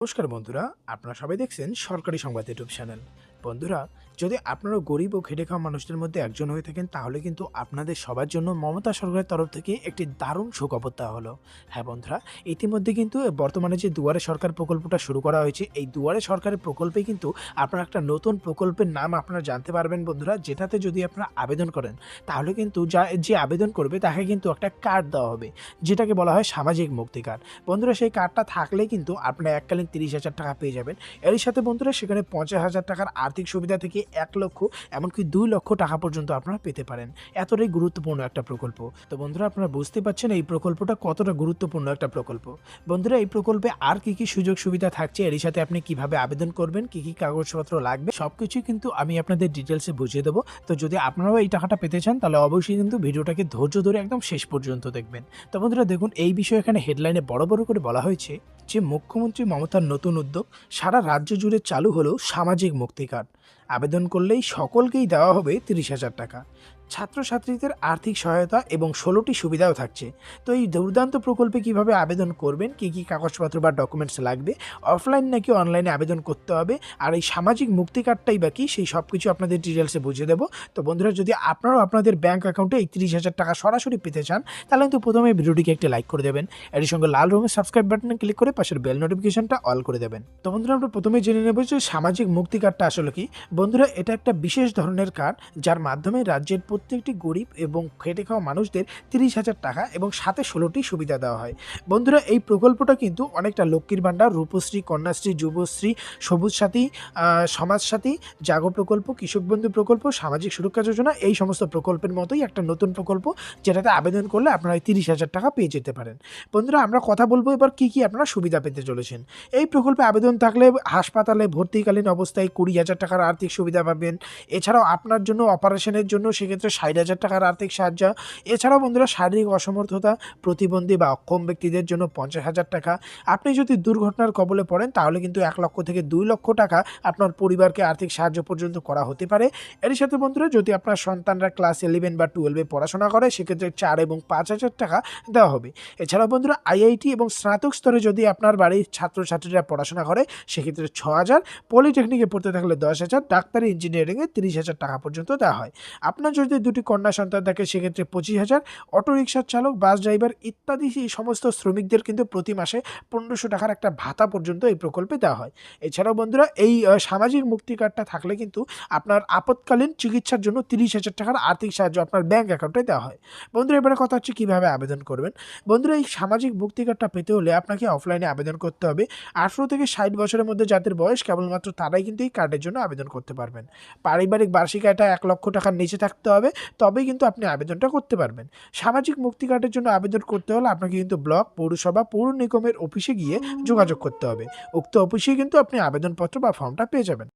নমস্কার বন্ধুরা, আপনারা সবাই দেখছেন সরকারি সংবাদ ইউটিউব চ্যানেল। বন্ধুরা, যদি আপনারা গরিব ও খেটে খাওয়া মানুষদের মধ্যে একজন হয়ে থাকেন, তাহলে কিন্তু আপনাদের সবার জন্য মমতা সরকারের তরফ থেকে একটি দারুণ সুখবর দেওয়া হলো। হ্যাঁ বন্ধুরা, ইতিমধ্যে কিন্তু বর্তমানে যে দুয়ারে সরকার প্রকল্পটা শুরু করা হয়েছে, এই দুয়ারে সরকারের প্রকল্পে কিন্তু আপনারা একটা নতুন প্রকল্পের নাম আপনারা জানতে পারবেন বন্ধুরা, যেটাতে যদি আপনারা আবেদন করেন, তাহলে কিন্তু যে আবেদন করবে তাকে কিন্তু একটা কার্ড দেওয়া হবে, যেটাকে বলা হয় সামাজিক মুক্তি কার্ড। বন্ধুরা, সেই কার্ডটা থাকলে কিন্তু আপনারা এককালীন 30,000 টাকা পেয়ে যাবেন। এরই সাথে বন্ধুরা, সেখানে 50,000 টাকার আর্থিক সুবিধা থেকে 1 লক্ষ এমনকি 2 লক্ষ টাকা পর্যন্ত আপনারা পেতে পারেন। এতটাই গুরুত্বপূর্ণ একটা প্রকল্প। তো বন্ধুরা, আপনারা বুঝতে পারছেন এই প্রকল্পটা কতটা গুরুত্বপূর্ণ একটা প্রকল্প। বন্ধুরা, এই প্রকল্পে আর কি সুযোগ সুবিধা থাকছে, এরই সাথে আপনি কিভাবে আবেদন করবেন, কি কাগজপত্র লাগবে, সবকিছুই কিন্তু আমি আপনাদের ডিটেলসে বুঝিয়ে দেবো। তো যদি আপনারাও এই টাকাটা পেতে চান, তাহলে অবশ্যই কিন্তু ভিডিওটাকে ধৈর্য ধরে একদম শেষ পর্যন্ত দেখবেন। তো বন্ধুরা দেখুন, এই বিষয়ে এখানে হেডলাইনে বড় করে বলা হয়েছে যে মুখ্যমন্ত্রী মমতার নতুন উদ্যোগ, সারা রাজ্য জুড়ে চালু হলো সামাজিক মুক্তি কার্ড। আবেদন করলেই সকলকেই দেওয়া হবে 30,000 টাকা। ছাত্রছাত্রীদের আর্থিক সহায়তা এবং 16টি সুবিধাও থাকছে। তো এই দুর্দান্ত প্রকল্পে কিভাবে আবেদন করবেন, কি কাগজপত্র বা ডকুমেন্টস লাগবে, অফলাইন নাকি অনলাইনে আবেদন করতে হবে, আর এই সামাজিক মুক্তি কার্ডটাই বা কি, সেই সব কিছু আপনাদের ডিটেলসে বুঝিয়ে দেবো। তো বন্ধুরা, যদি আপনারাও আপনাদের ব্যাঙ্ক অ্যাকাউন্টে এই 30,000 টাকা সরাসরি পেতে চান, তাহলে কিন্তু প্রথমে ভিডিওটিকে একটি লাইক করে দেবেন। এর সঙ্গে লাল রঙের সাবস্ক্রাইব বাটনে ক্লিক করে পাশের বেল নোটিফিকেশনটা অল করে দেবেন। তো বন্ধুরা, আমরা প্রথমে জেনে নেব যে সামাজিক মুক্তি কার্ডটা আসলে কি। বন্ধুরা, এটা একটা বিশেষ ধরনের কার্ড, যার মাধ্যমে রাজ্যের প্রত্যেকটি গরিব এবং খেটে খাওয়া মানুষদের 30,000 টাকা এবং সাথে 16টি সুবিধা দেওয়া হয়। বন্ধুরা, এই প্রকল্পটা কিন্তু অনেকটা লক্ষ্মীর ভাণ্ডার, রূপশ্রী, কন্যাশ্রী, যুবশ্রী, সবুজ সাথী, সমাজ সাথী, জাগো প্রকল্প, কৃষক বন্ধু প্রকল্প, সামাজিক সুরক্ষা যোজনা, এই সমস্ত প্রকল্পের মতোই একটা নতুন প্রকল্প, যেটাতে আবেদন করলে আপনারা 30,000 টাকা পেয়ে যেতে পারেন। বন্ধুরা, আমরা কথা বলবো এবার কি আপনারা সুবিধা পেতে চলেছেন। এই প্রকল্পে আবেদন থাকলে হাসপাতালে ভর্তিকালীন অবস্থায় 20,000 টাকার আর্থিক সুবিধা পাবেন। এছাড়াও আপনার জন্য অপারেশনের জন্য সেক্ষেত্রে 60,000 টাকার আর্থিক সাহায্য। এছাড়াও বন্ধুরা, শারীরিক অসমর্থতা, প্রতিবন্ধী বা অক্ষম ব্যক্তিদের জন্য 50,000 টাকা। আপনি যদি দুর্ঘটনার কবলে পড়েন, তাহলে কিন্তু 1 লক্ষ থেকে 2 লক্ষ টাকা আপনার পরিবারকে আর্থিক সাহায্য পর্যন্ত করা হতে পারে। এর সাথে বন্ধুরা, যদি আপনার সন্তানরা ক্লাস 11 বা 12 পড়াশোনা করে, সেক্ষেত্রে 4 এবং 5,000 টাকা দেওয়া হবে। এছাড়াও বন্ধুরা, আইআইটি এবং স্নাতক স্তরে যদি আপনার বাড়ির ছাত্রছাত্রীরা পড়াশোনা করে, সেক্ষেত্রে 6,000, পলিটেকনিকে পড়তে থাকলে 10,000, ডাক্তারি, ইঞ্জিনিয়ারিংয়ে 30,000 টাকা পর্যন্ত দেওয়া হয়। আপনার যদি দুটি কন্যা সন্তান থাকে, সেক্ষেত্রে 25,000। অটোরিকশার চালক, বাস ড্রাইভার ইত্যাদি এই সমস্ত শ্রমিকদের কিন্তু প্রতি মাসে 1,500 টাকার একটা ভাতা পর্যন্ত এই প্রকল্পে দেওয়া হয়। এছাড়াও বন্ধুরা, এই সামাজিক মুক্তি কার্ডটা থাকলে কিন্তু আপনার আপৎকালীন চিকিৎসার জন্য 30,000 টাকার আর্থিক সাহায্য আপনার ব্যাঙ্ক অ্যাকাউন্টে দেওয়া হয়। বন্ধুরা, এবারে কথা হচ্ছে কীভাবে আবেদন করবেন। বন্ধুরা, এই সামাজিক মুক্তি কার্ডটা পেতে হলে আপনাকে অফলাইনে আবেদন করতে হবে। 18 থেকে 60 বছরের মধ্যে যাদের বয়স, কেবলমাত্র তারাই কিন্তু এই কার্ডের জন্য আবেদন করতে পারবেন। পারিবারিক বার্ষিক আয়টা 1 লক্ষ টাকার নিচে থাকতে হবে, তবেই কিন্তু আপনি আবেদনটা করতে পারবেন। সামাজিক মুক্তি কার্ডের জন্য আবেদন করতে হলে আপনাকে কিন্তু ব্লক, পৌরসভা, পৌর নিগমের অফিসে গিয়ে যোগাযোগ করতে হবে। উক্ত অফিসে কিন্তু আপনি আবেদনপত্র বা ফর্মটা পেয়ে যাবেন।